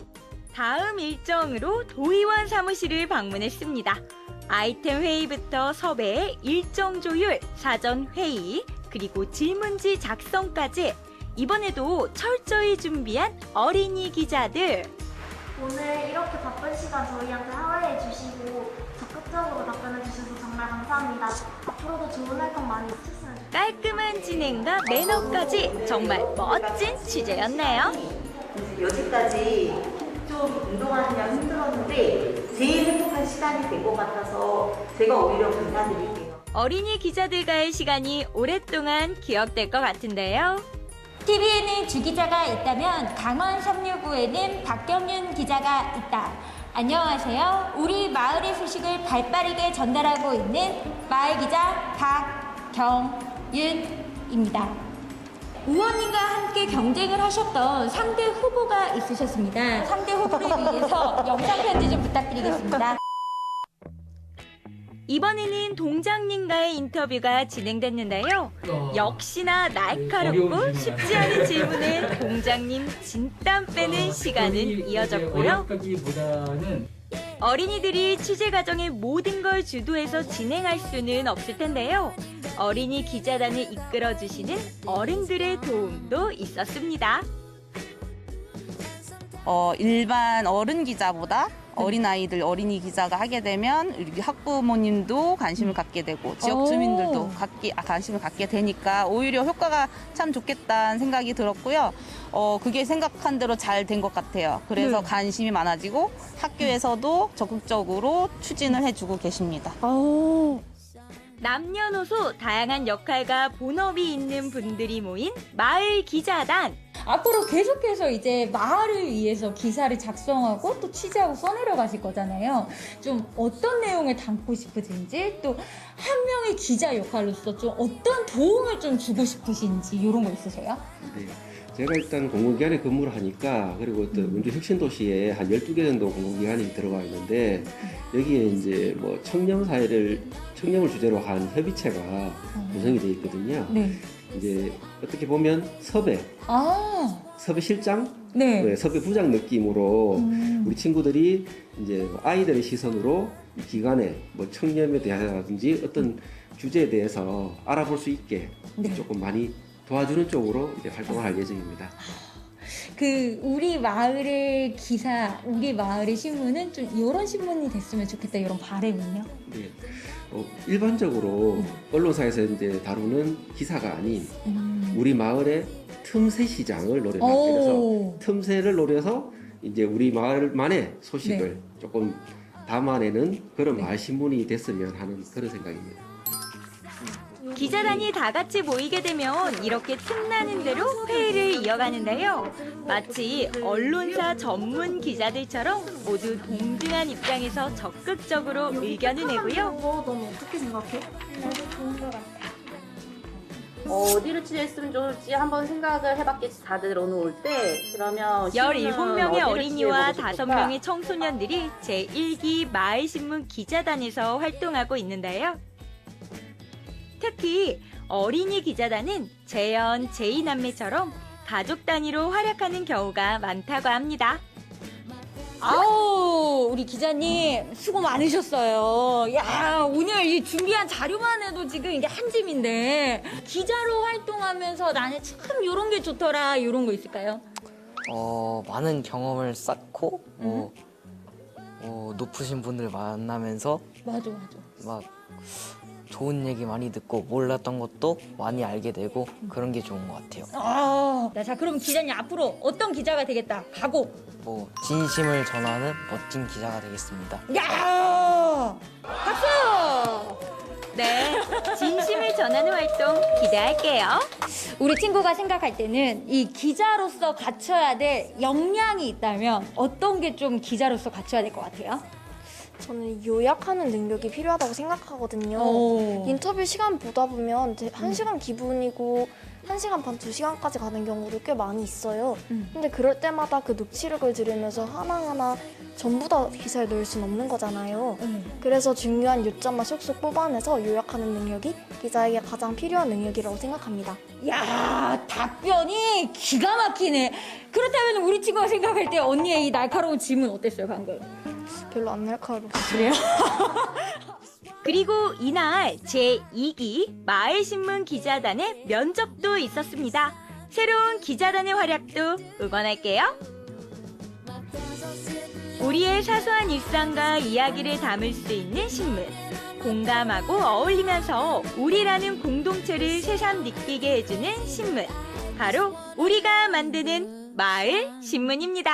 다음 일정으로 도의원 사무실을 방문했습니다. 아이템 회의부터 섭외, 일정 조율, 사전 회의, 그리고 질문지 작성까지 이번에도 철저히 준비한 어린이 기자들. 오늘 이렇게 바쁜 시간 저희한테 허락해 주시고 적극적으로 답변해 주셔서 정말 감사합니다. 앞으로도 좋은 활동 많이 해주셨으면 좋겠습니다. 깔끔한 진행과 매너까지 정말 멋진 취재였네요. 여기까지 좀 운동하느라 힘들었는데 제일 행복한 시간이 될 것 같아서 제가 오히려 감사드릴게요. 어린이 기자들과의 시간이 오랫동안 기억될 것 같은데요. TV에는 주 기자가 있다면 강원 삼류구에는 박경윤 기자가 있다. 안녕하세요. 우리 마을의 소식을 발빠르게 전달하고 있는 마을 기자 박경윤입니다. 의원님과 함께 경쟁을 하셨던 상대 후보가 있으셨습니다. 상대 후보를 위해서 영상 편지 좀 부탁드리겠습니다. 이번에는 동장님과의 인터뷰가 진행됐는데요. 역시나 날카롭고 쉽지 않은 질문에 동장님 진땀 빼는 시간은 이어졌고요. 어린이들이 취재 과정의 모든 걸 주도해서 진행할 수는 없을 텐데요. 어린이 기자단을 이끌어주시는 어른들의 도움도 있었습니다. 일반 어른 기자보다 어린아이들 어린이 기자가 하게 되면 우리 학부모님도 관심을 갖게 되고 지역 주민들도 관심을 갖게 되니까 오히려 효과가 참 좋겠다는 생각이 들었고요. 그게 생각한 대로 잘 된 것 같아요. 그래서 관심이 많아지고 학교에서도 적극적으로 추진을 해주고 계십니다. 남녀노소 다양한 역할과 본업이 있는 분들이 모인 마을 기자단. 앞으로 계속해서 이제 마을을 위해서 기사를 작성하고 또 취재하고 써내려 가실 거잖아요. 좀 어떤 내용을 담고 싶으신지 또 한 명의 기자 역할로서 좀 어떤 도움을 좀 주고 싶으신지 이런 거 있으세요? 네. 제가 일단 공공기관에 근무를 하니까 그리고 또 운주 혁신도시에 한 12개 정도 공공기관이 들어가 있는데 여기에 이제 뭐 청년을 주제로 한 협의체가 구성이 되어 있거든요. 네. 이제 어떻게 보면 섭외실장, 섭외부장 느낌으로 우리 친구들이 이제 아이들의 시선으로 이 기관에 뭐 청년에 대하라든지 어떤 주제에 대해서 알아볼 수 있게 조금 많이 도와주는 쪽으로 이제 활동을 할 예정입니다. 우리 마을의 기사, 우리 마을의 신문은 좀 이런 신문이 됐으면 좋겠다 이런 바람은요? 네. 일반적으로 언론사에서 이제 다루는 기사가 아닌 우리 마을의 틈새 시장을 노려서 그래서 틈새를 노려서 이제 우리 마을만의 소식을 조금 담아내는 그런 마을 신문이 됐으면 하는 그런 생각입니다. 기자단이 다 같이 모이게 되면 이렇게 틈나는 대로 회의를 이어가는데요. 마치 언론사 전문 기자들처럼 모두 동등한 입장에서 적극적으로 의견을 내고요. 넌 어떻게 생각해? 좋은 것 같아. 어디를 취재했으면 좋을지 한번 생각을 해봤겠지. 다들 오늘 올 때. 그러면 17명의 어린이와 5명의 청소년들이 제1기 마을신문 기자단에서 활동하고 있는데요. 특히 어린이 기자단은 재현, 제2남매처럼 가족 단위로 활약하는 경우가 많다고 합니다. 아우, 우리 기자님 수고 많으셨어요. 야, 오늘 이 준비한 자료만 해도 지금 이게 한 짐인데 기자로 활동하면서 나는 참 이런 게 좋더라, 이런 거 있을까요? 많은 경험을 쌓고 높으신 분들 만나면서 맞아. 막 좋은 얘기 많이 듣고 몰랐던 것도 많이 알게 되고 그런 게 좋은 것 같아요. 자, 그럼 기자님 앞으로 어떤 기자가 되겠다? 각오. 진심을 전하는 멋진 기자가 되겠습니다. 야! 박수! 네, 진심을 전하는 활동 기대할게요. 우리 친구가 생각할 때는 이 기자로서 갖춰야 될 역량이 있다면 어떤 게 좀 기자로서 갖춰야 될 것 같아요? 저는 요약하는 능력이 필요하다고 생각하거든요. 인터뷰 시간 보다 보면 이제 1시간 기분이고 1시간 반, 2시간까지 가는 경우도 꽤 많이 있어요. 근데 그럴 때마다 그 녹취록을 들으면서 하나하나 전부 다 기사에 넣을 수는 없는 거잖아요. 그래서 중요한 요점만 쏙쏙 뽑아내서 요약하는 능력이 기자에게 가장 필요한 능력이라고 생각합니다. 야, 답변이 기가 막히네. 그렇다면 우리 친구가 생각할 때 언니의 이 날카로운 질문 어땠어요, 방금? 별로 안 날카로워. 그래요? 그리고 이날 제2기 마을신문 기자단의 면접도 있었습니다. 새로운 기자단의 활약도 응원할게요. 우리의 사소한 일상과 이야기를 담을 수 있는 신문. 공감하고 어울리면서 우리라는 공동체를 새삼 느끼게 해주는 신문. 바로 우리가 만드는 마을신문입니다.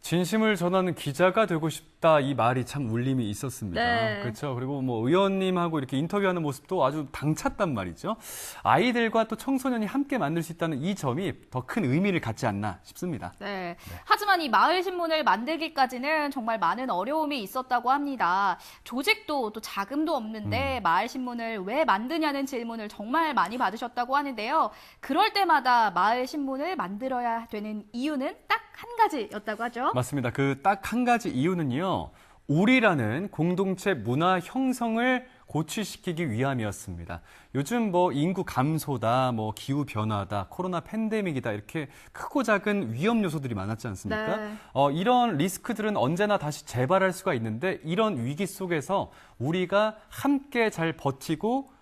진심을 전하는 기자가 되고 싶다 이 말이 참 울림이 있었습니다. 네. 그렇죠. 그리고 뭐 의원님하고 이렇게 인터뷰하는 모습도 아주 당찼단 말이죠. 아이들과 또 청소년이 함께 만들 수 있다는 이 점이 더 큰 의미를 갖지 않나 싶습니다. 네. 하지만 이 마을신문을 만들기까지는 정말 많은 어려움이 있었다고 합니다. 조직도 또 자금도 없는데 마을신문을 왜 만드냐는 질문을 정말 많이 받으셨다고 하는데요. 그럴 때마다 마을신문을 만들어야 되는 이유는 딱 한 가지였다고 하죠. 맞습니다. 그 딱 한 가지 이유는요. 우리라는 공동체 문화 형성을 고취시키기 위함이었습니다. 요즘 뭐 인구 감소다, 뭐 기후 변화다, 코로나 팬데믹이다 이렇게 크고 작은 위험 요소들이 많았지 않습니까? 네. 이런 리스크들은 언제나 다시 재발할 수가 있는데 이런 위기 속에서 우리가 함께 잘 버티고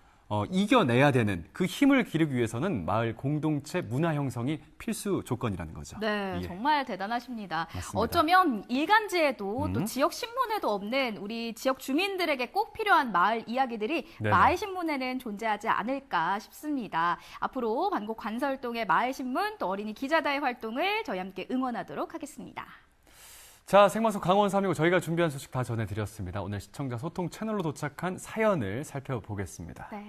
이겨내야 되는 그 힘을 기르기 위해서는 마을 공동체 문화 형성이 필수 조건이라는 거죠. 네, 예. 정말 대단하십니다. 맞습니다. 어쩌면 일간지에도 또 지역 신문에도 없는 우리 지역 주민들에게 꼭 필요한 마을 이야기들이 네네. 마을 신문에는 존재하지 않을까 싶습니다. 앞으로 반곡 관설동의 마을 신문 또 어린이 기자단의 활동을 저희 함께 응원하도록 하겠습니다. 자, 생방송 강원 365 저희가 준비한 소식 다 전해드렸습니다. 오늘 시청자 소통 채널로 도착한 사연을 살펴보겠습니다. 네.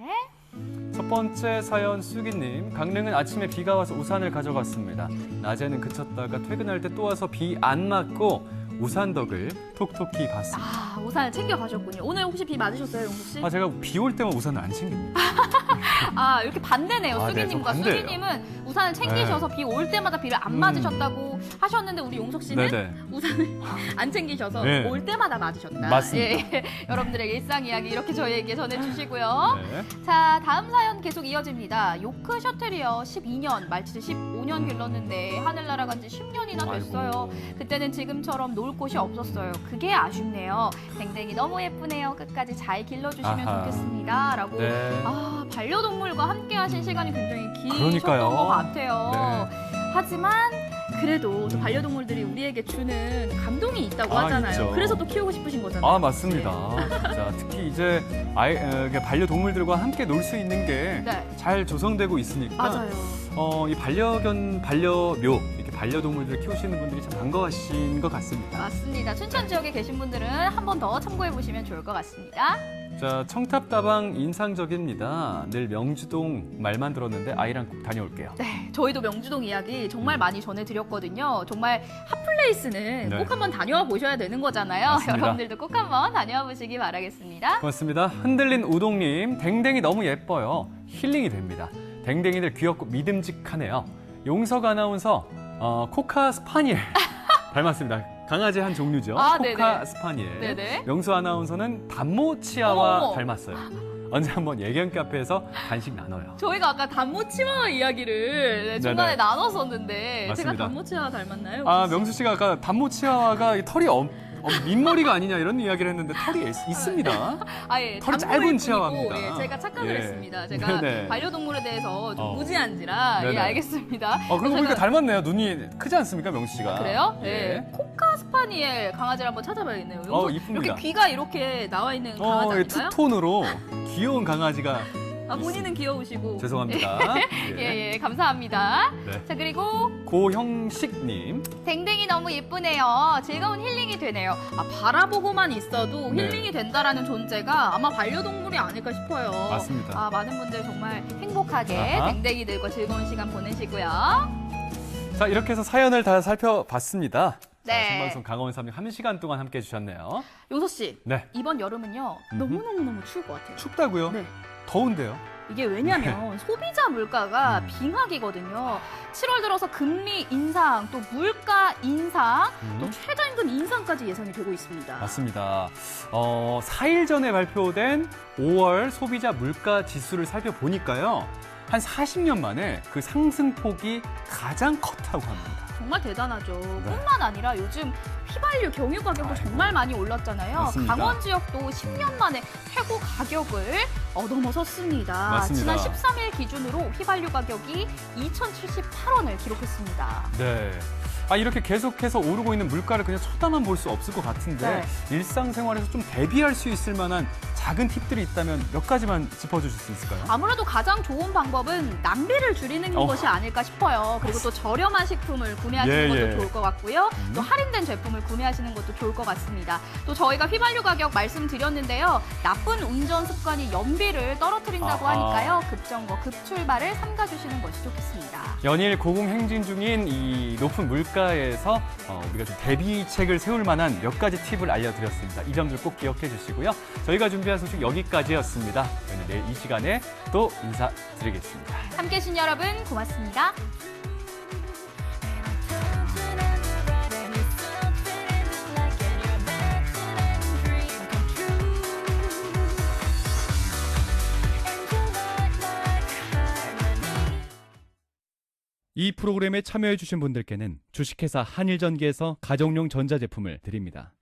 첫 번째 사연 수기님. 강릉은 아침에 비가 와서 우산을 가져갔습니다. 낮에는 그쳤다가 퇴근할 때 또 와서 비 안 맞고 우산덕을 톡톡히 봤습니다. 아, 우산을 챙겨 가셨군요. 오늘 혹시 비 맞으셨어요, 용석 씨? 제가 비 올 때만 우산을 안 챙깁니다. 아, 이렇게 반대네요. 네, 수기님과. 좀 반대예요. 수기님은 우산을 챙기셔서 비 올 때마다 비를 안 맞으셨다고 하셨는데 우리 용석 씨는 네네. 우산을 안 챙기셔서 네. 올 때마다 맞으셨다. 맞습니다. 예. 여러분들에게 일상 이야기 이렇게 저희에게 전해주시고요. 네. 자, 다음 사연 계속 이어집니다. 요크 셔틀이요. 12년, 말치를 15년 길렀는데 하늘 날아간 지 10년이나 됐어요. 그때는 지금처럼 놀 곳이 없었어요. 그게 아쉽네요. 댕댕이 너무 예쁘네요. 끝까지 잘 길러주시면 아하. 좋겠습니다. 라고. 네. 아, 반려동물과 함께 하신 시간이 굉장히 그러니까요. 기셨던 것 같아요. 네. 하지만 그래도 또 반려동물들이 우리에게 주는 감동이 있다고 아, 하잖아요. 있죠. 그래서 또 키우고 싶으신 거잖아요. 아, 맞습니다. 진짜 특히 이제 반려동물들과 함께 놀 수 있는 게 잘 네. 조성되고 있으니까 맞아요. 이 반려묘 이렇게 반려동물들을 키우시는 분들이 참 반가워하신 것 같습니다. 맞습니다. 춘천 지역에 계신 분들은 한 번 더 참고해 보시면 좋을 것 같습니다. 자, 청탑다방 인상적입니다. 늘 명주동 말만 들었는데 아이랑 꼭 다녀올게요. 네, 저희도 명주동 이야기 정말 많이 전해드렸거든요. 정말 핫플레이스는 네. 꼭 한번 다녀와 보셔야 되는 거잖아요. 맞습니다. 여러분들도 꼭 한번 다녀와 보시기 바라겠습니다. 고맙습니다. 흔들린 우동님, 댕댕이 너무 예뻐요. 힐링이 됩니다. 댕댕이들 귀엽고 믿음직하네요. 용석 아나운서, 코카 스파니엘 닮았습니다. 강아지 한 종류죠. 아, 코카 네네. 스파니엘. 네네. 명수 아나운서는 단모 치아와 어머머. 닮았어요. 언제 한번 예견 카페에서 간식 나눠요. 저희가 아까 단모 치와 이야기를 중간에 네네. 나눴었는데 맞습니다. 제가 단모 치와 닮았나요? 아, 명수 씨가 아까 단모 치아가 털이 민머리가 아니냐 이런 이야기를 했는데 털이 있습니다. 아, 예, 털이 단모일 짧은 뿐이고, 치아와입니다. 예, 제가 착각을 예. 했습니다. 제가 네네. 반려동물에 대해서 좀 어. 무지한지라 예, 네네. 알겠습니다. 그리고 제가- 보니까 닮았네요. 눈이 크지 않습니까, 명수 씨가? 그래요? 네. 예. 코카 스파니엘 강아지를 한번 찾아봐야겠네요. 이쁩니다. 이렇게 귀가 이렇게 나와 있는 강아지 예, 아닌가요? 투톤으로 귀여운 강아지가 아, 본인은 귀여우시고. 죄송합니다. 예, 감사합니다. 네. 자, 그리고 고형식님. 댕댕이 너무 예쁘네요. 즐거운 힐링이 되네요. 아, 바라보고만 있어도 네. 힐링이 된다라는 존재가 아마 반려동물이 아닐까 싶어요. 맞습니다. 아, 많은 분들 정말 행복하게 아하. 댕댕이들과 즐거운 시간 보내시고요. 자, 이렇게 해서 사연을 다 살펴봤습니다. 네. 자, 생방송 강원 1시간 동안 함께 해주셨네요. 용서 씨, 네. 이번 여름은요 너무너무 추울 것 같아요. 춥다고요? 네. 더운데요? 이게 왜냐면 소비자 물가가 빙하기거든요. 7월 들어서 금리 인상, 또 물가 인상, 또 최저임금 인상까지 예상이 되고 있습니다. 맞습니다. 4일 전에 발표된 5월 소비자 물가 지수를 살펴보니까요. 한 40년 만에 그 상승폭이 가장 컸다고 합니다. 정말 대단하죠. 뿐만 아니라 요즘 휘발유 경유 가격도 정말 많이 올랐잖아요. 맞습니다. 강원 지역도 10년 만에 최고 가격을 넘어섰습니다. 맞습니다. 지난 13일 기준으로 휘발유 가격이 2,078원을 기록했습니다. 네. 이렇게 계속해서 오르고 있는 물가를 그냥 쳐다만 볼 수 없을 것 같은데 일상생활에서 좀 대비할 수 있을 만한 작은 팁들이 있다면 몇 가지만 짚어주실 수 있을까요? 아무래도 가장 좋은 방법은 낭비를 줄이는 것이 아닐까 싶어요. 그리고 또 저렴한 식품을 구매하시는 것도 좋을 것 같고요. 또 할인된 제품을 구매하시는 것도 좋을 것 같습니다. 또 저희가 휘발유 가격 말씀드렸는데요. 나쁜 운전 습관이 연비를 떨어뜨린다고 하니까요. 급정거, 급출발을 삼가주시는 것이 좋겠습니다. 연일 고공행진 중인 이 높은 물가에서 우리가 좀 대비책을 세울 만한 몇 가지 팁을 알려드렸습니다. 이 점들 꼭 기억해 주시고요. 저희가 준비한 소식 여기까지였습니다. 저희는 내일 이 시간에 또 인사드리겠습니다. 함께해 주신 여러분 고맙습니다. 이 프로그램에 참여해주신 분들께는 주식회사 한일전기에서 가정용 전자제품을 드립니다.